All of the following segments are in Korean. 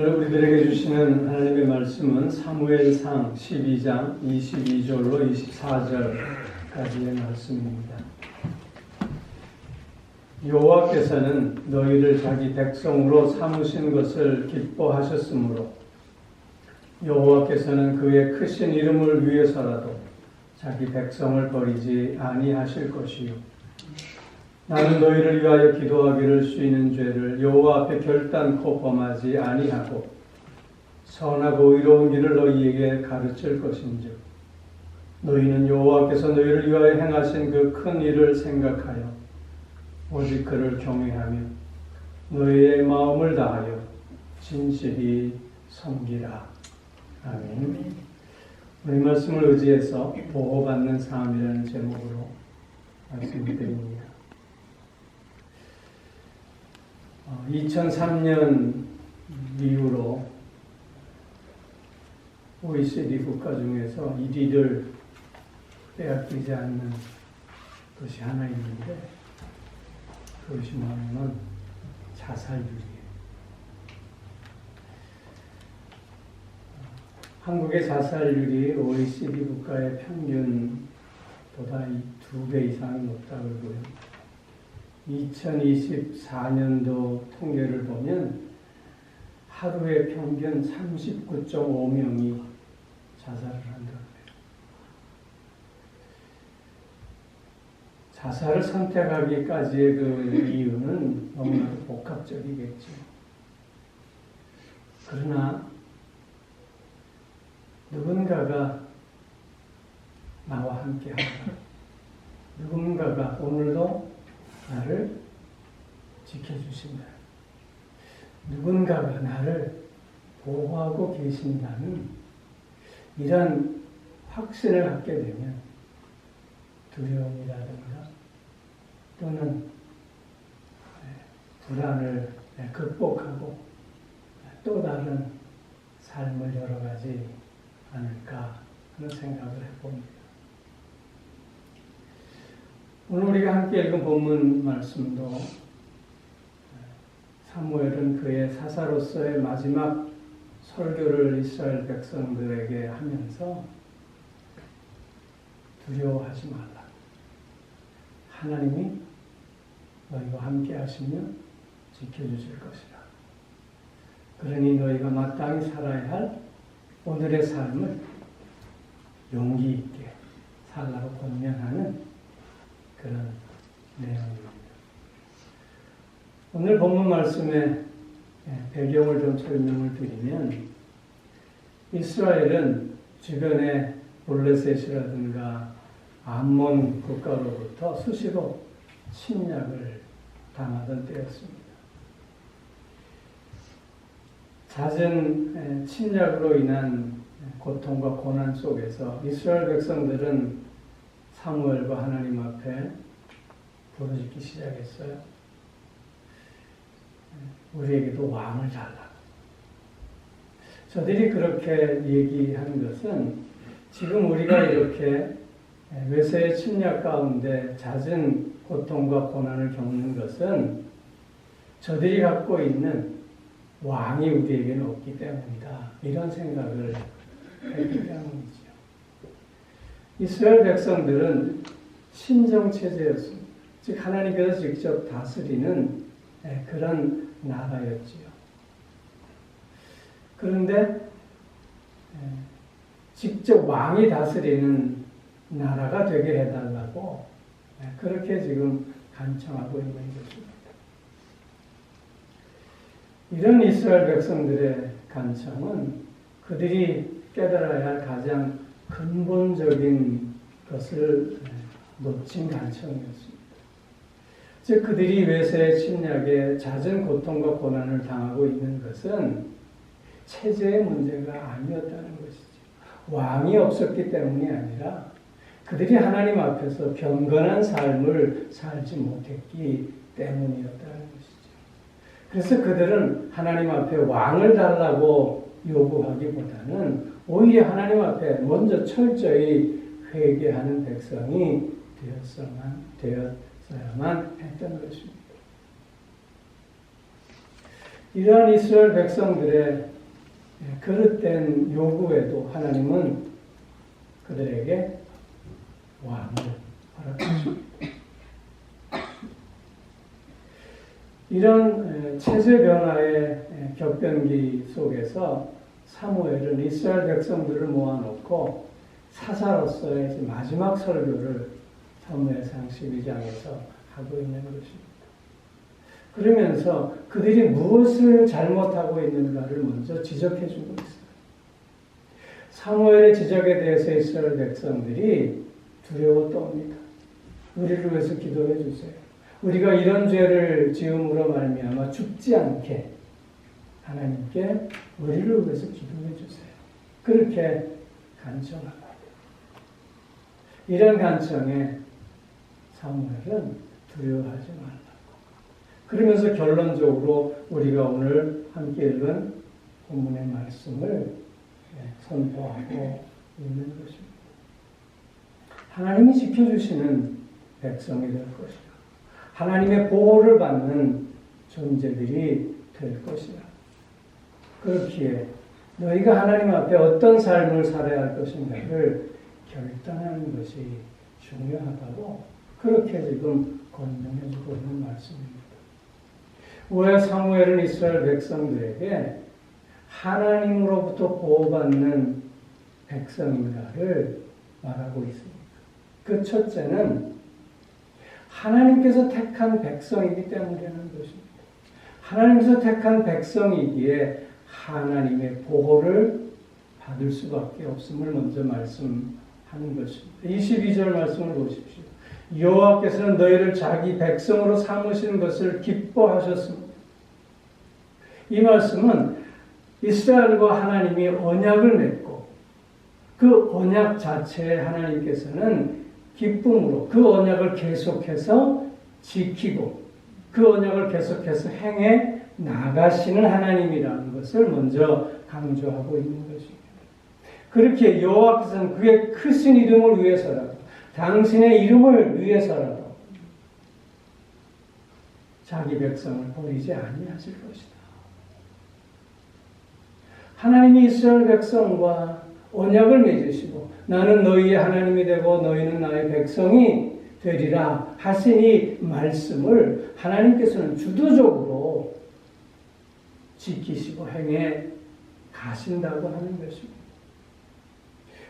우리들에게 주시는 하나님의 말씀은 사무엘상 12장 22절로 24절까지의 말씀입니다. 여호와께서는 너희를 자기 백성으로 삼으신 것을 기뻐하셨으므로 여호와께서는 그의 크신 이름을 위해서라도 자기 백성을 버리지 아니하실 것이요 나는 너희를 위하여 기도하기를 쓰이는 죄를 여호와 앞에 결단코 범하지 아니하고 선하고 의로운 길을 너희에게 가르칠 것인즉 너희는 여호와께서 너희를 위하여 행하신 그 큰 일을 생각하여 오직 그를 경외하며 너희의 마음을 다하여 진실히 섬기라. 아멘. 오늘 말씀을 의지해서 보호받는 삶이라는 제목으로 말씀드립니다. 2003년 이후로 OECD 국가 중에서 1위를 빼앗기지 않는 것이 하나 있는데 그것이 뭐냐면 자살률이에요. 한국의 자살률이 OECD 국가의 평균보다 2배 이상이 높다고 그러고요. 2024년도 통계를 보면 하루에 평균 39.5명이 자살을 한다고 해요. 자살을 선택하기까지의 그 이유는 너무나도 복합적이겠죠. 그러나 누군가가 나와 함께한다. 누군가가 오늘도 나를 지켜주신다. 누군가가 나를 보호하고 계신다는 이런 확신을 갖게 되면 두려움이라든가 또는 불안을 극복하고 또 다른 삶을 열어가지 않을까 하는 생각을 해봅니다. 오늘 우리가 함께 읽은 본문 말씀도 사무엘은 그의 사사로서의 마지막 설교를 이스라엘 백성들에게 하면서 두려워하지 말라. 하나님이 너희와 함께 하시며 지켜주실 것이라. 그러니 너희가 마땅히 살아야 할 오늘의 삶을 용기 있게 살라고 권면하는 그런 내용입니다. 오늘 본문 말씀의 배경을 좀 설명을 드리면 이스라엘은 주변의 블레셋이라든가 암몬 국가로부터 수시로 침략을 당하던 때였습니다. 잦은 침략으로 인한 고통과 고난 속에서 이스라엘 백성들은 사무엘과 하나님 앞에 부르짖기 시작했어요. 우리에게도 왕을 달라. 저들이 그렇게 얘기한 것은 지금 우리가 이렇게 외세의 침략 가운데 잦은 고통과 고난을 겪는 것은 저들이 갖고 있는 왕이 우리에게는 없기 때문이다. 이런 생각을 했기 때문이죠. 이스라엘 백성들은 신정체제였습니다. 즉 하나님께서 직접 다스리는 그런 나라였지요. 그런데 직접 왕이 다스리는 나라가 되게 해달라고 그렇게 지금 간청하고 있는 것입니다. 이런 이스라엘 백성들의 간청은 그들이 깨달아야 할 가장 근본적인 것을 놓친 간청이었습니다. 즉 그들이 외세의 침략에 잦은 고통과 고난을 당하고 있는 것은 체제의 문제가 아니었다는 것이죠. 왕이 없었기 때문이 아니라 그들이 하나님 앞에서 경건한 삶을 살지 못했기 때문이었다는 것이죠. 그래서 그들은 하나님 앞에 왕을 달라고 요구하기보다는 오히려 하나님 앞에 먼저 철저히 회개하는 백성이 되었어야만 했던 것입니다. 이러한 이스라엘 백성들의 그릇된 요구에도 하나님은 그들에게 왕을 허락하십니다. 이런 체제 변화의 격변기 속에서 사무엘은 이스라엘 백성들을 모아놓고 사사로서의 마지막 설교를 사무엘상 12장에서 하고 있는 것입니다. 그러면서 그들이 무엇을 잘못하고 있는가를 먼저 지적해 주고 있어요. 사무엘의 지적에 대해서 이스라엘 백성들이 두려워 떱니다. 우리를 위해서 기도해 주세요. 우리가 이런 죄를 지음으로 말미암아 죽지 않게 하나님께 우리를 위해서 기도해 주세요. 그렇게 간청합니다. 이런 간청에 사무엘은 두려워하지 말라고. 그러면서 결론적으로 우리가 오늘 함께 읽은 본문의 말씀을 선포하고 있는 것입니다. 하나님이 지켜주시는 백성이 될 것이다. 하나님의 보호를 받는 존재들이 될 것이다. 그렇기에 너희가 하나님 앞에 어떤 삶을 살아야 할 것인가를 결단하는 것이 중요하다고 그렇게 지금 권면해주고 있는 말씀입니다. 왜 사무엘은 이스라엘 백성들에게 하나님으로부터 보호받는 백성인가를 말하고 있습니다. 그 첫째는 하나님께서 택한 백성이기 때문이라는 것입니다. 하나님께서 택한 백성이기에 하나님의 보호를 받을 수밖에 없음을 먼저 말씀하는 것입니다. 22절 말씀을 보십시오. 여호와께서는 너희를 자기 백성으로 삼으시는 것을 기뻐하셨습니다. 이 말씀은 이스라엘과 하나님이 언약을 맺고 그 언약 자체에 하나님께서는 기쁨으로 그 언약을 계속해서 지키고 그 언약을 계속해서 행해 나가시는 하나님이라는 것을 먼저 강조하고 있는 것입니다. 그렇게 여호와께서는 그의 크신 이름을 위해서라도 당신의 이름을 위해서라도 자기 백성을 버리지 아니하실 것이다. 하나님이 이스라엘 백성과 언약을 맺으시고 나는 너희의 하나님이 되고 너희는 나의 백성이 되리라 하신 이 말씀을 하나님께서는 주도적으로 지키시고 행해 가신다고 하는 것입니다.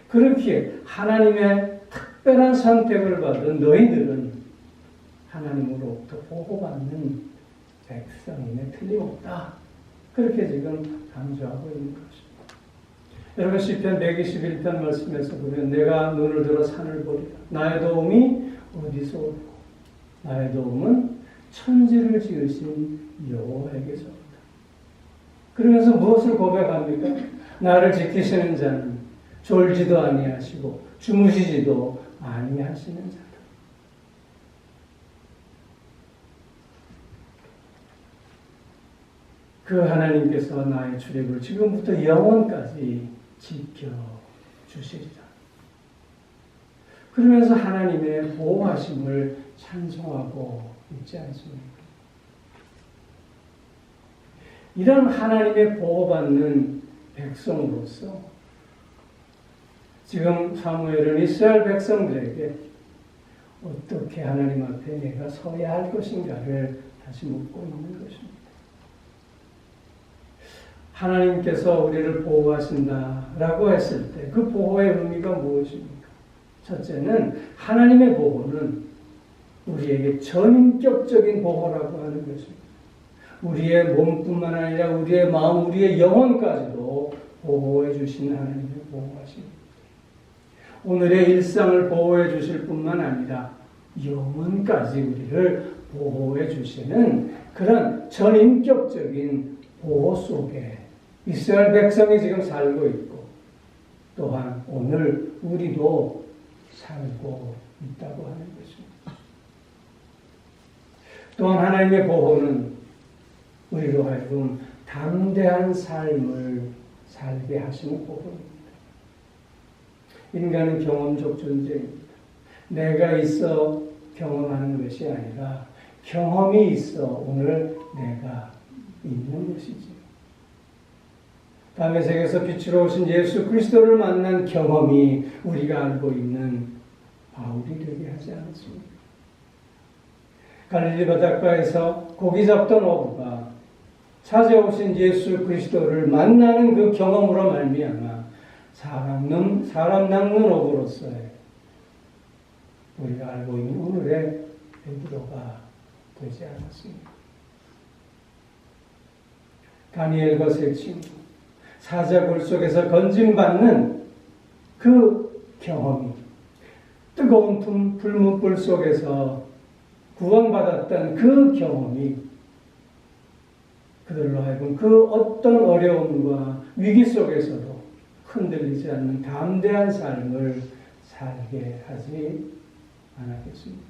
그렇기에 하나님의 특별한 선택을 받은 너희들은 하나님으로부터 보호받는 백성임에 틀림없다. 그렇게 지금 강조하고 있는 것입니다. 여러분 시편 121편 말씀에서 보면 내가 눈을 들어 산을 보리라. 나의 도움이 어디서 오리고 나의 도움은 천지를 지으신 여호와에게서다. 그러면서 무엇을 고백합니까? 나를 지키시는 자는 졸지도 아니하시고 주무시지도 아니하시는 자다. 그 하나님께서 나의 출입을 지금부터 영원까지 지켜주시리라. 그러면서 하나님의 보호하심을 찬송하고 있지 않습니까? 이런 하나님의 보호받는 백성으로서 지금 사무엘은 이스라엘 백성들에게 어떻게 하나님 앞에 내가 서야 할 것인가를 다시 묻고 있는 것입니다. 하나님께서 우리를 보호하신다라고 했을 때 그 보호의 의미가 무엇입니까? 첫째는 하나님의 보호는 우리에게 전인격적인 보호라고 하는 것입니다. 우리의 몸뿐만 아니라 우리의 마음, 우리의 영혼까지도 보호해 주시는 하나님의 보호하십니다. 오늘의 일상을 보호해 주실 뿐만 아니라 영혼까지 우리를 보호해 주시는 그런 전인격적인 보호 속에 이스라엘 백성이 지금 살고 있고 또한 오늘 우리도 살고 있다고 하는 것입니다. 또한 하나님의 보호는 우리로 하여금 담대한 삶을 살게 하시는 보호입니다. 인간은 경험적 존재입니다. 내가 있어 경험하는 것이 아니라 경험이 있어 오늘 내가 있는 것이지요. 담의 세계에서 빛으로 오신 예수 그리스도를 만난 경험이 우리가 알고 있는 바울이 되게 하지 않았습니까? 갈릴리 바닷가에서 고기 잡던 어부가 찾아오신 예수 그리스도를 만나는 그 경험으로 말미암아 사람 낚는 어부로서의 우리가 알고 있는 오늘의 베드로가 되지 않았습니다. 다니엘과 세 친구, 사자굴 속에서 건짐받는 그 경험이 뜨거운 불문불 속에서 구원받았던 그 경험이 그들로 하여금 그 어떤 어려움과 위기 속에서도 흔들리지 않는 담대한 삶을 살게 하지 않았겠습니다.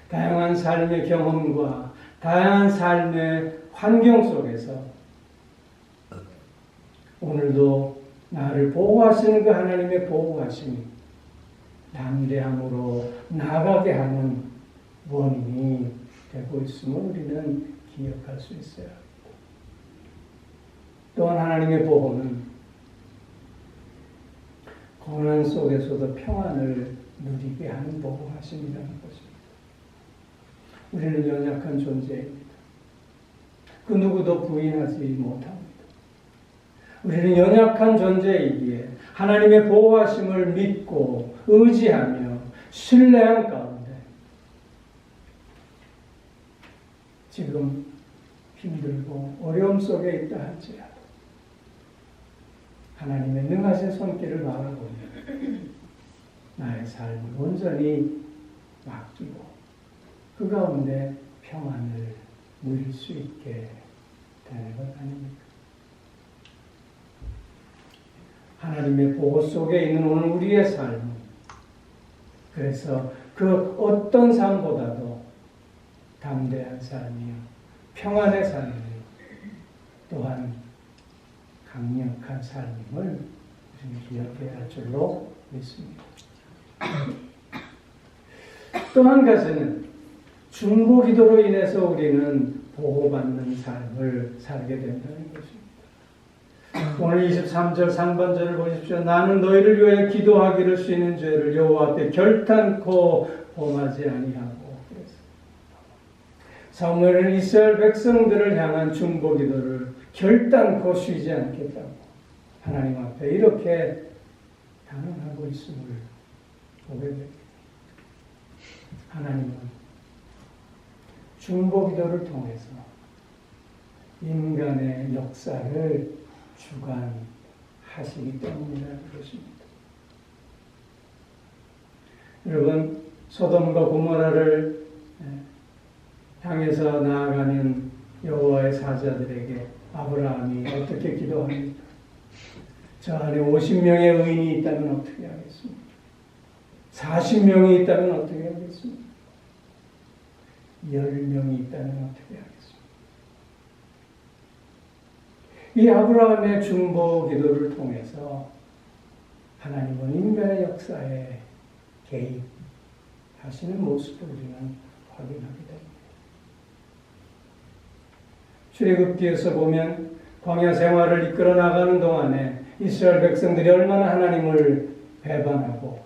다양한 삶의 경험과 다양한 삶의 환경 속에서 오늘도 나를 보호하시는 그 하나님의 보호하심이 담대함으로 나아가게 하는 원인이 되고 있음을 우리는 기억할 수 있어야 합니다. 또한 하나님의 보호는 고난 속에서도 평안을 누리게 하는 보호하심이라는 것입니다. 우리는 연약한 존재입니다. 그 누구도 부인하지 못합니다. 우리는 연약한 존재이기에 하나님의 보호하심을 믿고 의지하며 신뢰한 가운데 지금 힘들고 어려움 속에 있다 할지라도 하나님의 능하신 손길을 바라보며 나의 삶을 온전히 맡기고 그 가운데 평안을 누릴 수 있게 되는 것 아닙니까? 하나님의 보호 속에 있는 오늘 우리의 삶은 그래서 그 어떤 삶보다도 담대한 삶이요, 평안의 삶이요, 또한 강력한 삶임을 우리는 기억해야 할 줄로 믿습니다. 또 한 가지는 중보기도로 인해서 우리는 보호받는 삶을 살게 된다는 것입니다. 오늘 23절 상반절을 보십시오. 나는 너희를 위해 기도하기를 쉬는 죄를 여호와 앞에 결탄코 범하지 아니하고 그랬습니다. 사무엘은 이스라엘 백성들을 향한 중보기도를 결단코 쉬지 않겠다고 하나님 앞에 이렇게 단언하고 있음을 보게 됩니다. 하나님은 중보기도를 통해서 인간의 역사를 주관하시기 때문이라는 것입니다. 여러분, 소돔과 고모라를 향해서 나아가는 여호와의 사자들에게 아브라함이 어떻게 기도합니까? 저 안에 50명의 의인이 있다면 어떻게 하겠습니까? 40명이 있다면 어떻게 하겠습니까? 10명이 있다면 어떻게 하겠습니까? 이 아브라함의 중보 기도를 통해서 하나님은 인간의 역사에 개입하시는 모습을 우리는 확인하게 됩니다. 출애굽기에서 보면 광야 생활을 이끌어 나가는 동안에 이스라엘 백성들이 얼마나 하나님을 배반하고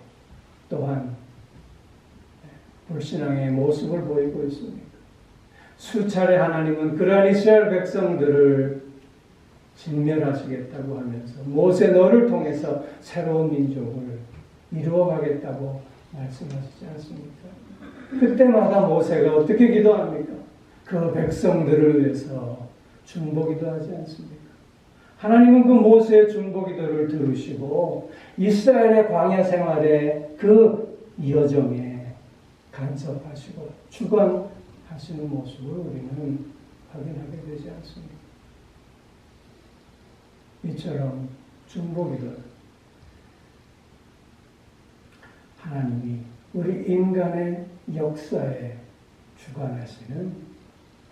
또한 불신앙의 모습을 보이고 있습니다. 수차례 하나님은 그러한 이스라엘 백성들을 진멸하시겠다고 하면서 모세 너를 통해서 새로운 민족을 이루어가겠다고 말씀하시지 않습니까? 그때마다 모세가 어떻게 기도합니까? 그 백성들을 위해서 중보기도하지 않습니까? 하나님은 그 모세의 중보기도를 들으시고 이스라엘의 광야 생활의 그 여정에 간섭하시고 주관하시는 모습을 우리는 확인하게 되지 않습니까? 이처럼 중보기도 하나님이 우리 인간의 역사에 주관하시는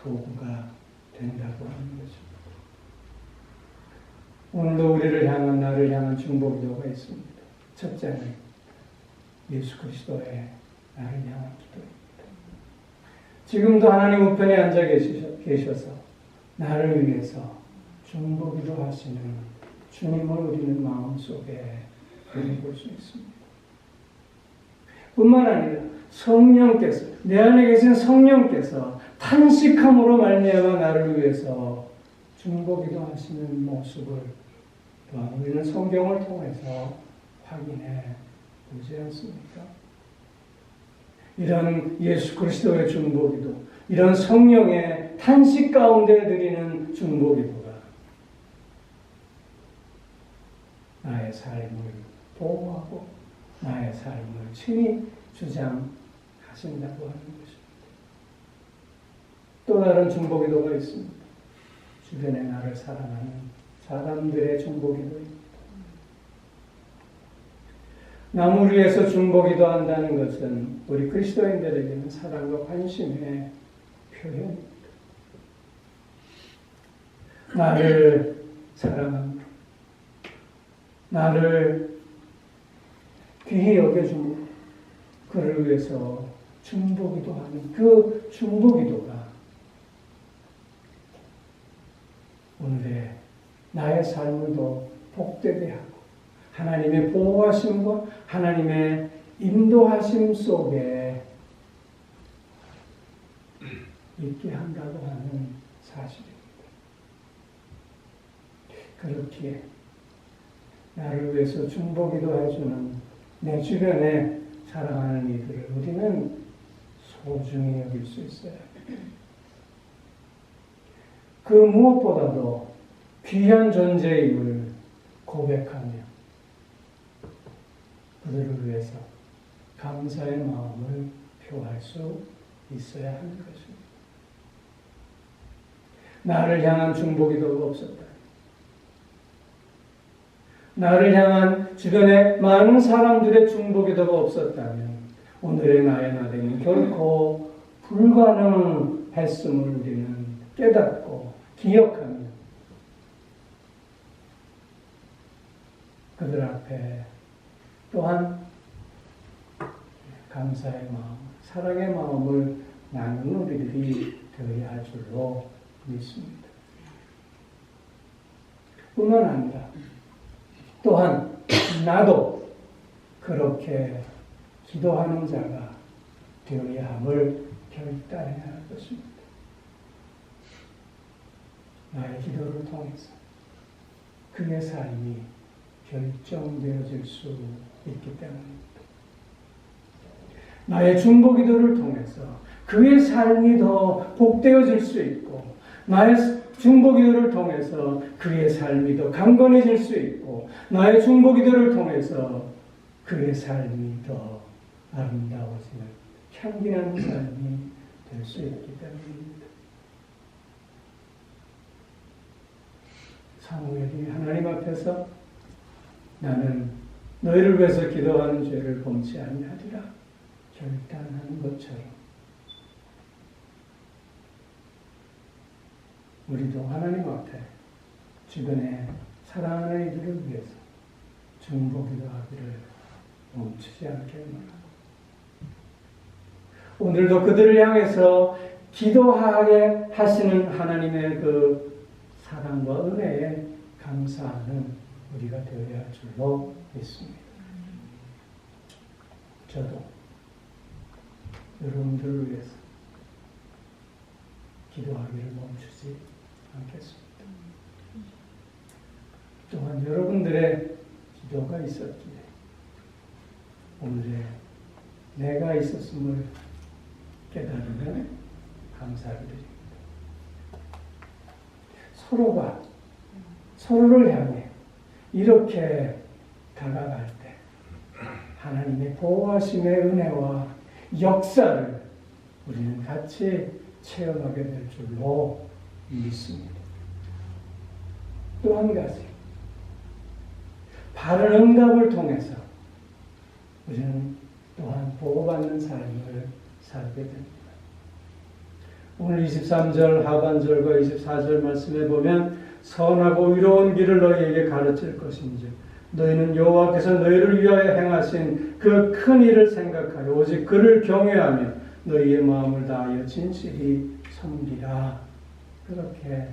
도구가 된다고 하는 것입니다. 오늘도 우리를 향한 나를 향한 중보기도가 있습니다. 첫째는 예수 그리스도의 나를 향한 기도입니다. 지금도 하나님 우편에 앉아 계셔서 나를 위해서 중보기도 하시는 주님을 우리는 마음속에 볼 수 있습니다. 뿐만 아니라 성령께서, 내 안에 계신 성령께서 탄식함으로 말미암아 나를 위해서 중보기도 하시는 모습을 또한 우리는 성경을 통해서 확인해 보지 않습니까? 이런 예수 그리스도의 중보기도, 이런 성령의 탄식 가운데 드리는 중보기도가 나의 삶을 보호하고 나의 삶을 친히 주장하신다고 하는 것입니다. 또 다른 중보기도가 있습니다. 주변에 나를 사랑하는 사람들의 중보기도입니다. 남을 위해서 중보기도 한다는 것은 우리 그리스도인들에게는 사랑과 관심의 표현입니다. 나를 사랑합니다. 나를 귀히 여겨주고 그를 위해서 중보기도 하는 그 중보기도가 오늘의 나의 삶을 더 복되게 하고 하나님의 보호하심과 하나님의 인도하심 속에 있게 한다고 하는 사실입니다. 그렇기에 나를 위해서 중보기도 해주는 내 주변에 사랑하는 이들을 우리는 소중히 여길 수 있어요. 그 무엇보다도 귀한 존재임을 고백하며 그들을 위해서 감사의 마음을 표할 수 있어야 하는 것입니다. 나를 향한 중보기도가 없었다. 나를 향한 주변에 많은 사람들의 중보기도가 없었다면 오늘의 나의 나대는 결코 불가능했음을 우리는 깨닫고 기억하며 그들 앞에 또한 감사의 마음, 사랑의 마음을 나누는 우리들이 되어야 할 줄로 믿습니다. 뿐만 아니라 또한 나도 그렇게 기도하는 자가 되어야 함을 결단해야 할 것입니다. 나의 기도를 통해서 그의 삶이 결정되어질 수 있기 때문입니다. 나의 중보기도를 통해서 그의 삶이 더 복되어질 수 있고 나의 중보기도를 통해서 그의 삶이 더 강건해질 수 있고 나의 중보기도를 통해서 그의 삶이 더 아름다워지는 향기나는 삶이 될 수 있기 때문입니다. 사무엘이 하나님 앞에서 나는 너희를 위해서 기도하는 죄를 범치 아니하리라 결단하는 것처럼 우리도 하나님 앞에 주변에 사랑하는 이들을 위해서 중보기도하기를 멈추지 않게 말합니다. 오늘도 그들을 향해서 기도하게 하시는 하나님의 그 사랑과 은혜에 감사하는 우리가 되어야 할 줄로 믿습니다. 저도 여러분들을 위해서 기도하기를 멈추지 않겠습니다. 또한 여러분들의 기도가 있었기에 오늘의 내가 있었음을 깨달으면 감사를 드립니다. 서로가 서로를 향해 이렇게 다가갈 때 하나님의 보호하심의 은혜와 역사를 우리는 같이 체험하게 될 줄로 믿습니다. 또 한 가지, 바른 응답을 통해서 우리는 또한 보호받는 삶을 살게 됩니다. 오늘 23절 하반절과 24절 말씀에 보면 선하고 의로운 길을 너희에게 가르칠 것인지 너희는 여호와께서 너희를 위하여 행하신 그 큰 일을 생각하여 오직 그를 경외하며 너희의 마음을 다하여 진실히 섬기라. 그렇게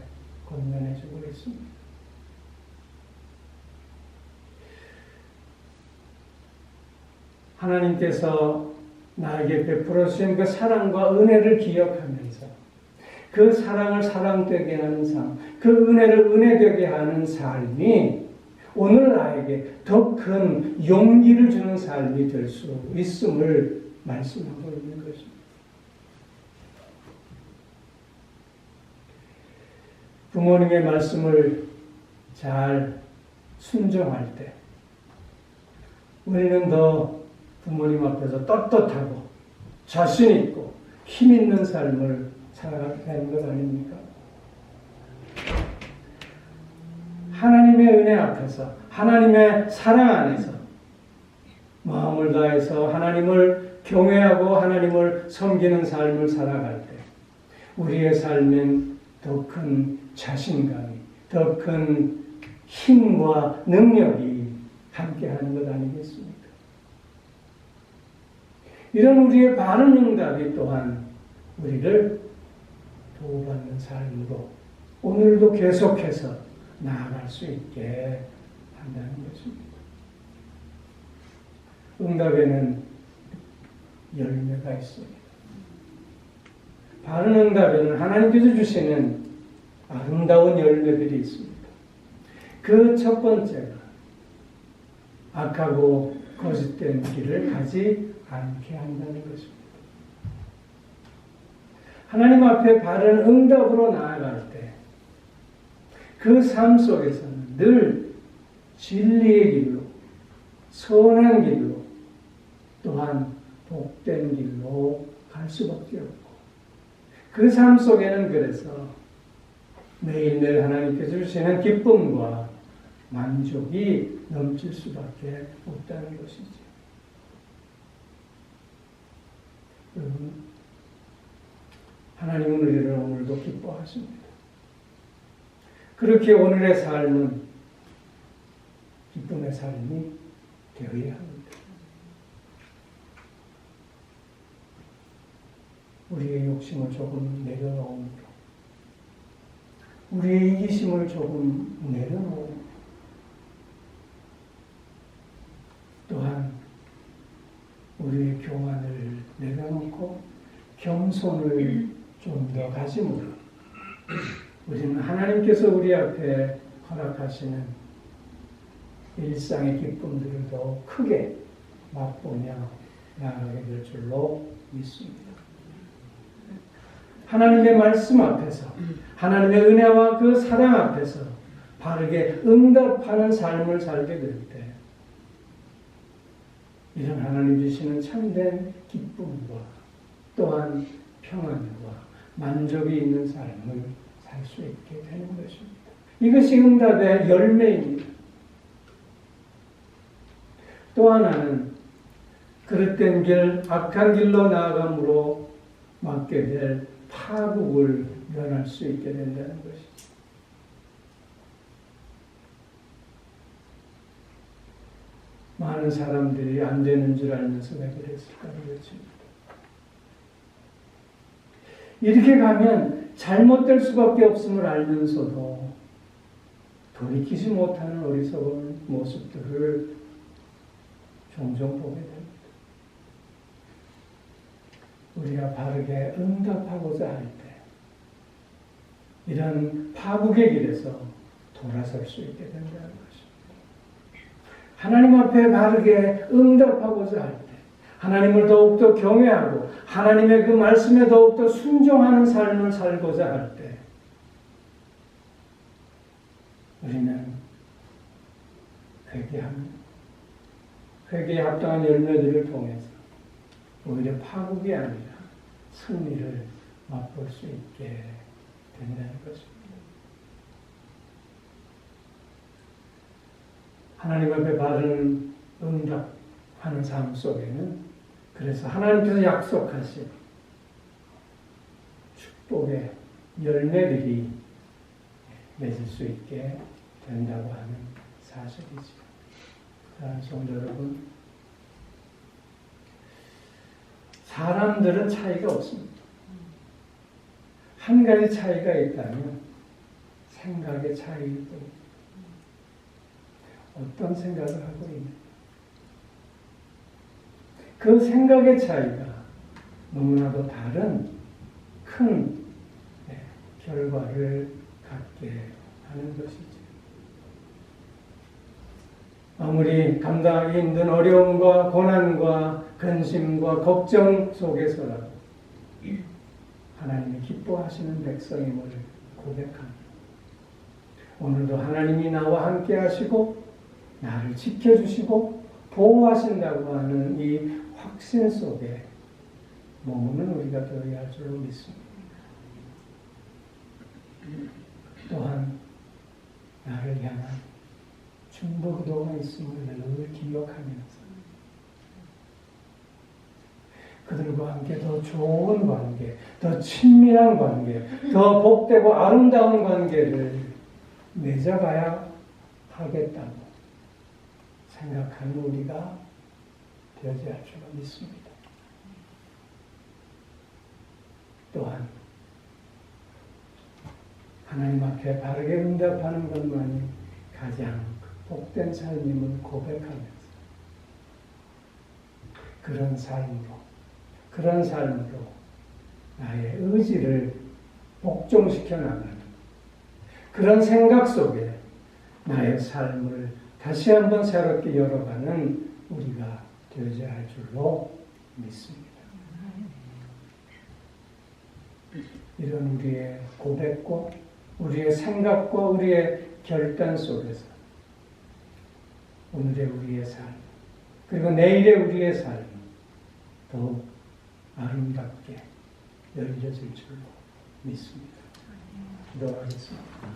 권면해주고 있습니다. 하나님께서 나에게 베풀어 주신 그 사랑과 은혜를 기억하면서 그 사랑을 사랑되게 하는 삶, 그 은혜를 은혜되게 하는 삶이 오늘 나에게 더 큰 용기를 주는 삶이 될 수 있음을 말씀하고 있는 것입니다. 부모님의 말씀을 잘 순종할 때 우리는 더 부모님 앞에서 떳떳하고 자신 있고 힘 있는 삶을 살아가게 되는 것 아닙니까? 하나님의 은혜 앞에서 하나님의 사랑 안에서 마음을 다해서 하나님을 경외하고 하나님을 섬기는 삶을 살아갈 때 우리의 삶엔 더 큰 자신감이, 더 큰 힘과 능력이 함께하는 것 아니겠습니까? 이런 우리의 바른 응답이 또한 우리를 도우받는 삶으로 오늘도 계속해서 나아갈 수 있게 한다는 것입니다. 응답에는 열매가 있습니다. 바른 응답에는 하나님께서 주시는 아름다운 열매들이 있습니다. 그 첫 번째가 악하고 거짓된 길을 가지 않게 한다는 것입니다. 하나님 앞에 바른 응답으로 나아갈 때 그 삶 속에서는 늘 진리의 길로, 선한 길로, 또한 복된 길로 갈 수밖에 없고 그 삶 속에는 그래서 매일매일 하나님께서 주시는 기쁨과 만족이 넘칠 수밖에 없다는 것이죠. 여러분, 하나님은 우리를 오늘도 기뻐하십니다. 그렇게 오늘의 삶은 기쁨의 삶이 되어야 합니다. 우리의 욕심을 조금 내려놓음으로, 우리의 이기심을 조금 내려놓음으로, 또한 우리의 교만을 내려놓고 겸손을 좀 더 가짐으로 우리는 하나님께서 우리 앞에 허락하시는 일상의 기쁨들을 더 크게 맛보며 나아가게 될 줄로 믿습니다. 하나님의 말씀 앞에서 하나님의 은혜와 그 사랑 앞에서 바르게 응답하는 삶을 살게 될 때 이런 하나님 주시는 참된 기쁨과 또한 평안과 만족이 있는 삶을 살 수 있게 되는 것입니다. 이것이 응답의 열매입니다. 또 하나는 그릇된 길, 악한 길로 나아감으로 맞게 될 파국을 면할 수 있게 된다는 것이죠. 많은 사람들이 안 되는 줄 알면서 왜 그랬을까 그렇습니다. 이렇게 가면 잘못될 수밖에 없음을 알면서도 돌이키지 못하는 어리석은 모습들을 종종 보게 됩니다. 우리가 바르게 응답하고자 할 때 이런 파국의 길에서 돌아설 수 있게 된다는 것입니다. 하나님 앞에 바르게 응답하고자 할 때 하나님을 더욱더 경외하고 하나님의 그 말씀에 더욱더 순종하는 삶을 살고자 할 때 우리는 회개에 합당한 열매들을 통해서 오히려 파국이 아니라 승리를 맛볼 수 있게 된다는 것입니다. 하나님 앞에 바른 응답하는 삶 속에는 그래서 하나님께서 약속하신 축복의 열매들이 맺을 수 있게 된다고 하는 사실이죠. 자, 성도 여러분, 사람들은 차이가 없습니다. 한 가지 차이가 있다면 생각의 차이일 뿐입니다. 어떤 생각을 하고 있는가. 그 생각의 차이가 너무나도 다른 큰 결과를 갖게 하는 것이죠. 아무리 감당하기 힘든 어려움과 고난과 근심과 걱정 속에서라도 하나님이 기뻐하시는 백성임을 고백합니다. 오늘도 하나님이 나와 함께 하시고 나를 지켜주시고 보호하신다고 하는 이 확신 속에 머무는 우리가 되어야 할 줄로 믿습니다. 또한 나를 향한 중보기도가 있음을 늘 기억하면서 그들과 함께 더 좋은 관계, 더 친밀한 관계, 더 복되고 아름다운 관계를 맺어가야 하겠다고 생각하는 우리가 되어야 할 줄로 믿습니다. 또한 하나님 앞에 바르게 응답하는 것만이 가장 복된 삶임을 고백하면서 그런 삶으로 나의 의지를 복종시켜 나가는 그런 생각 속에 나의 삶을 다시 한번 새롭게 열어가는 우리가 되어야 할 줄로 믿습니다. 이런 우리의 고백과 우리의 생각과 우리의 결단 속에서 오늘의 우리의 삶 그리고 내일의 우리의 삶 더욱 아름답게 열려질 줄로 믿습니다. 기도하겠습니다.